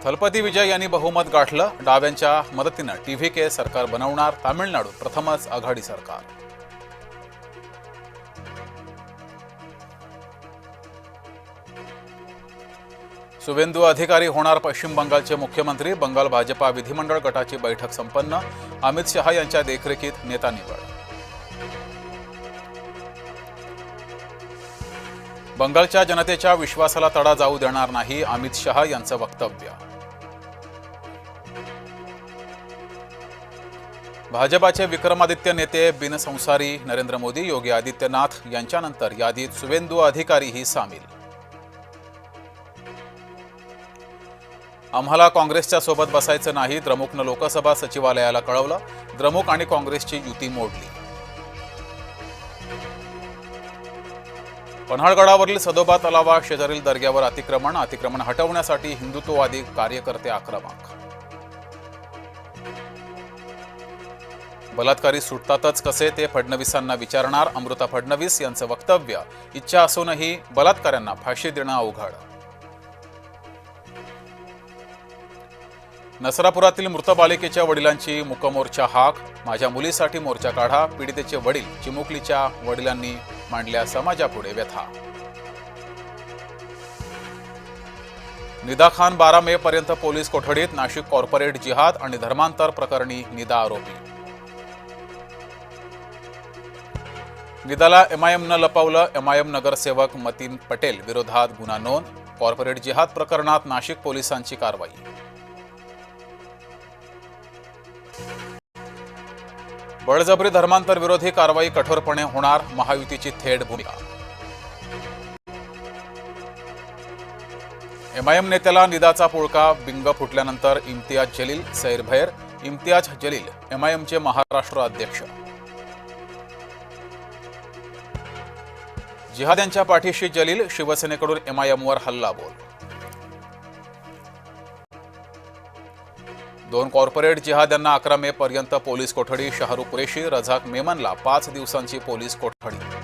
थलपती विजय यांनी बहुमत गाठलं. डाव्यांच्या मदतीनं टीव्हीके सरकार बनवणार. तामिळनाडू प्रथमच आघाडी सरकार. शुवेंदू अधिकारी होणार पश्चिम बंगालचे मुख्यमंत्री. बंगाल भाजपा विधिमंडळ गटाची बैठक संपन्न. अमित शहा यांच्या देखरेखीत नेता निवड. बंगालच्या जनतेच्या विश्वासाला तडा जाऊ देणार नाही. अमित शहा यांचं वक्तव्य. भाजपाचे विक्रमादित्य नेते बिनसंसारी नरेंद्र मोदी, योगी आदित्यनाथ यांच्यानंतर यादीत शुवेंदू अधिकारीही सामील. आम्हाला काँग्रेसच्या सोबत बसायचं नाही. द्रमुकनं लोकसभा सचिवालयाला कळवलं. द्रमुक आणि काँग्रेसची युती मोडली. पन्हाळगडावरील सदोबा तलावा शेजारील दर्ग्यावर अतिक्रमण हटवण्यासाठी हिंदुत्ववादी कार्यकर्ते आक्रमक. बलात्कारी सुटतातच कसे ते फडणवीसांना विचारणार. अमृता फडणवीस यांचं वक्तव्य. इच्छा असूनही बलात्काऱ्यांना फाशी देणं अवघड. नसरापुरातील मृत बालिकेच्या वडिलांची मूकमोर्चा हाक. माझ्या मुलीसाठी मोर्चा काढा. पीडितेचे वडील. चिमुकलीच्या वडिलांनी मांडल्या समाजापुढे व्यथा. निदा खान 12 मे पर्यंत पोलीस कोठडीत. नाशिक कॉर्पोरेट जिहाद आणि धर्मांतर प्रकरणी निदा आरोपी. निदाला एमआयएमनं लपवलं. एमआयएम नगरसेवक मतीन पटेल विरोधात गुन्हा नोंद. कॉर्पोरेट जिहाद प्रकरणात नाशिक पोलिसांची कारवाई. बळजबरी धर्मांतर विरोधी कारवाई कठोरपणे होणार. महायुतीची थेट भूमिका. एमआयएम नेत्याला निदाचा पुळका. बिंग फुटल्यानंतर इम्तियाज जलील सैरभैर. इम्तियाज जलील एमआयएमचे महाराष्ट्र अध्यक्ष. जिहाद्यांच्या पाठीशी जलील. शिवसेनेकडून एमआयएमवर हल्लाबोल. 2 कॉर्पोरेट जिहाद्यांना 11 मे पर्यंत पोलीस कोठडी. शाहरुख कुरेशी, रझाक मेमनला 5 दिवसांची पोलीस कोठडी.